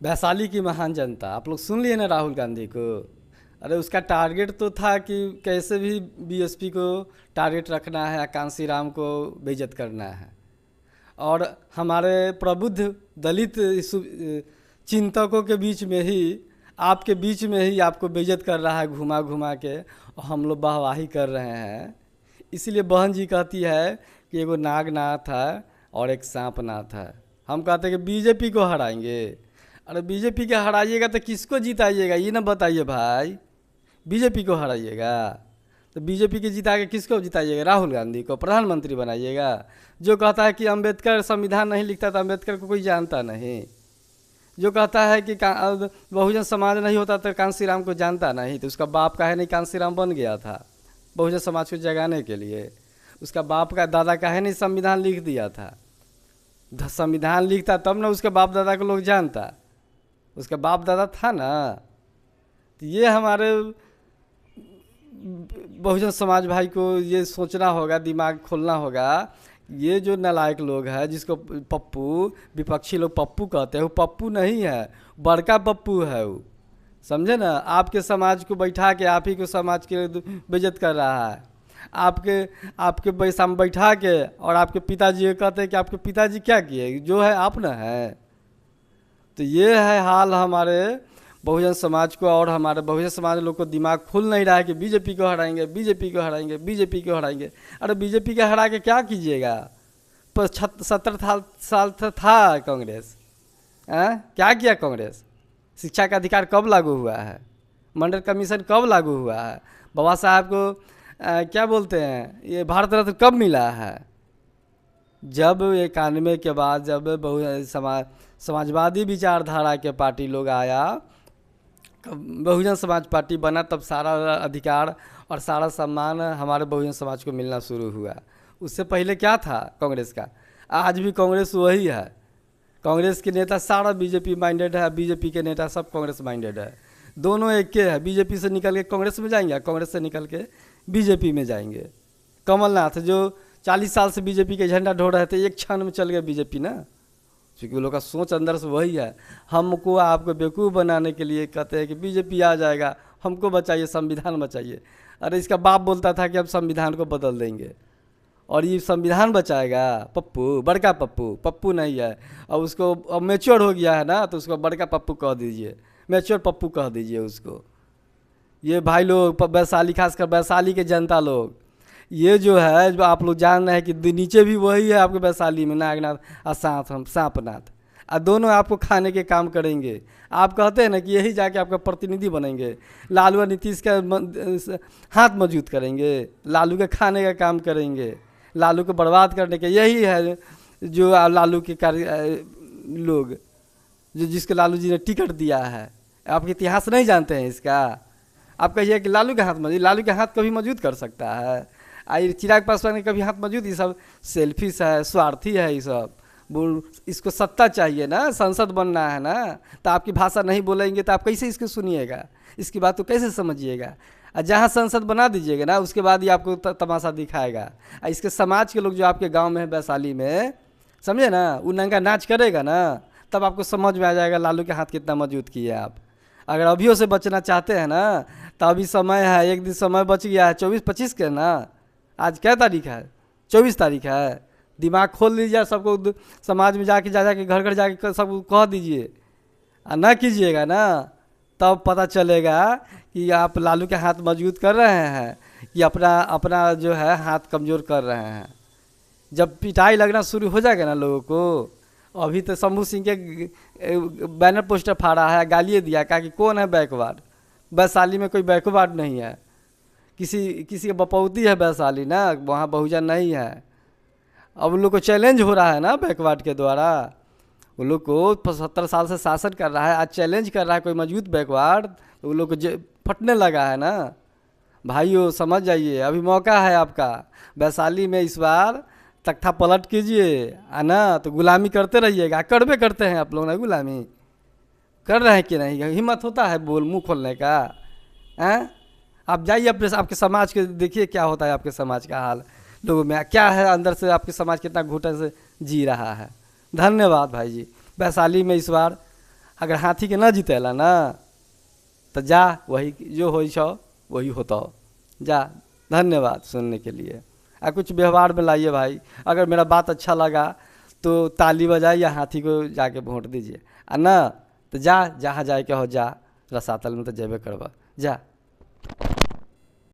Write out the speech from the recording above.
वैशाली की महान जनता, आप लोग सुन लिए ना राहुल गांधी को। अरे उसका टारगेट तो था कि कैसे भी बीएसपी को टारगेट रखना है, कांसीराम को बेइज्जत करना है। और हमारे प्रबुद्ध दलित चिंतकों के बीच में ही, आपके बीच में ही आपको बेइज्जत कर रहा है घुमा घुमा के, और हम लोग वाहवाही कर रहे हैं। इसीलिए बहन जी कहती है कि एगो नागनाथ है और एक सांपनाथ है। हम कहते हैं कि बीजेपी को हराएंगे। अरे बीजेपी के हराइएगा तो किसको जिताइएगा ये ना बताइए भाई। बीजेपी को हराइएगा तो बीजेपी के जिता के किसको जिताइएगा? राहुल गांधी को प्रधानमंत्री बनाइएगा, जो कहता है कि अंबेडकर संविधान नहीं लिखता तो अंबेडकर को कोई जानता नहीं, जो कहता है कि बहुजन समाज नहीं होता तो कांसीराम को जानता नहीं। तो उसका बाप का है नहीं कांसीराम बन गया था बहुजन समाज को जगाने के लिए। उसका बाप का दादा का है नहीं संविधान लिख दिया था। संविधान लिखता तब ना उसके बाप दादा को लोग जानता, उसका बाप दादा था ना। तो ये हमारे बहुजन समाज भाई को ये सोचना होगा, दिमाग खोलना होगा। ये जो नालायक लोग हैं जिसको पप्पू, विपक्षी लोग पप्पू कहते हैं, वो पप्पू नहीं है, बड़का पप्पू है वो। समझे ना? आपके समाज को बैठा के आप ही को समाज के बेइज्जत कर रहा है। आपके सामने बैठा के और आपके पिताजी को कहते हैं कि आपके पिताजी क्या किए, जो है आप ना है। तो ये है हाल हमारे बहुजन समाज को, और हमारे बहुजन समाज लोग को दिमाग खुल नहीं रहा है कि बीजेपी को हराएंगे, बीजेपी को हराएंगे, बीजेपी को हराएंगे। अरे बीजेपी के हरा के क्या कीजिएगा? पर 70 साल था कांग्रेस, क्या किया कांग्रेस? शिक्षा का अधिकार कब लागू हुआ है? मंडल कमीशन कब लागू हुआ है? बाबा साहब को क्या बोलते हैं, ये भारत रत्न कब मिला है? जब 91 के बाद जब समाजवादी विचारधारा के पार्टी लोग आया, बहुजन समाज पार्टी बना, तब सारा अधिकार और सारा सम्मान हमारे बहुजन समाज को मिलना शुरू हुआ। उससे पहले क्या था कांग्रेस का? आज भी कांग्रेस वही है। कांग्रेस के नेता सारा बीजेपी माइंडेड है, बीजेपी के नेता सब कांग्रेस माइंडेड है। दोनों एक के है। बीजेपी से निकल के कांग्रेस में जाएंगे, कांग्रेस से निकल के बीजेपी में जाएंगे। कमलनाथ जो 40 साल से बीजेपी के झंडा ढो रहे थे, एक क्षण में चल गए बीजेपी ना, क्योंकि वो लोग का सोच अंदर से वही है। हमको आपको बेवकूफ़ बनाने के लिए कहते हैं कि बीजेपी आ जाएगा, हमको बचाइए, संविधान बचाइए। अरे इसका बाप बोलता था कि अब संविधान को बदल देंगे और ये संविधान बचाएगा। पप्पू, बड़का पप्पू, पप्पू नहीं है। अब उसको अब मैच्योर हो गया है ना, तो उसको बड़का पप्पू कह दीजिए, मैच्योर पप्पू कह दीजिए उसको। ये भाई लोग वैशाली, खासकर वैशाली के जनता लोग, ये जो है, जो आप लोग जान रहे हैं कि नीचे भी वही है आपके वैशाली में, नागनाथ और सांपनाथ, और दोनों आपको खाने के काम करेंगे। आप कहते हैं ना कि यही जाके आपका प्रतिनिधि बनेंगे, लालू और नीतीश का हाथ मजबूत करेंगे, लालू के खाने का काम करेंगे, लालू को बर्बाद करने के। यही है जो लालू के कार्य लोग, जो जिसको लालू जी ने टिकट दिया है। आपके इतिहास नहीं जानते हैं इसका? आप कहिए कि लालू के हाथ मजबूत, लालू के हाथ कभी मजबूत कर सकता है? आई चिराग पासवान के कभी हाथ मौजूद? ये सब सेल्फिश है, स्वार्थी है ये सब। इसको सत्ता चाहिए ना, संसद बनना है ना, तो आपकी भाषा नहीं बोलेंगे तो आप कैसे इसको सुनिएगा, इसकी बात को कैसे समझिएगा? और जहाँ संसद बना दीजिएगा ना, उसके बाद ही आपको तमाशा दिखाएगा। इसके समाज के लोग जो आपके गांव में है वैशाली में, समझे ना, वो नंगा नाच करेगा ना, तब आपको समझ में आ जाएगा लालू के हाथ कितना मजबूत किए आप। अगर अभियों से बचना चाहते हैं ना, तो अभी समय है, एक दिन समय बच गया है, 24-25 के ना। आज क्या तारीख है? 24 तारीख है। दिमाग खोल लीजिए, सबको समाज में जाके जाके घर घर जाके सबको कह दीजिए, और ना कीजिएगा ना, तब पता चलेगा कि आप लालू के हाथ मजबूत कर रहे हैं कि अपना अपना जो है हाथ कमज़ोर कर रहे हैं। जब पिटाई लगना शुरू हो जाएगा ना लोगों को, अभी तो शंभू सिंह के बैनर पोस्टर फाड़ा है, गालिए दिया, कहा कि कौन है बैकवर्ड? वैशाली में कोई बैकवर्ड नहीं है, किसी का बपौती है वैशाली ना, वहाँ बहुजन नहीं है। अब उन लोग को चैलेंज हो रहा है ना बैकवर्ड के द्वारा, उन लोग को 70 साल से शासन कर रहा है, आज चैलेंज कर रहा है कोई मजबूत बैकवर्ड, तो उन लोग को फटने लगा है ना। भाइयों समझ जाइए, अभी मौका है आपका। वैशाली में इस बार तख्ता पलट कीजिए, है ना, तो गुलामी करते रहिएगा। करबे करते हैं आप लोग ना, गुलामी कर रहे हैं कि नहीं? हिम्मत होता है बोल मुँह खोलने का? हैं? आप जाइए अपने आपके समाज के, देखिए क्या होता है आपके समाज का हाल, लोगों में क्या है अंदर से, आपके समाज कितना घुटन से जी रहा है। धन्यवाद भाई जी। वैशाली में इस बार अगर हाथी के ना जीतेला ना तो जा, वही जो हो छो वही होता। जा, धन्यवाद सुनने के लिए। कुछ व्यवहार में लाइए भाई। अगर मेरा बात अच्छा लगा तो ताली बजाइए, हाथी को जाके वोट दीजिए, ना तो जा, जहाँ जाए के हो जा, रसातल में तो जेबे करवा, जा।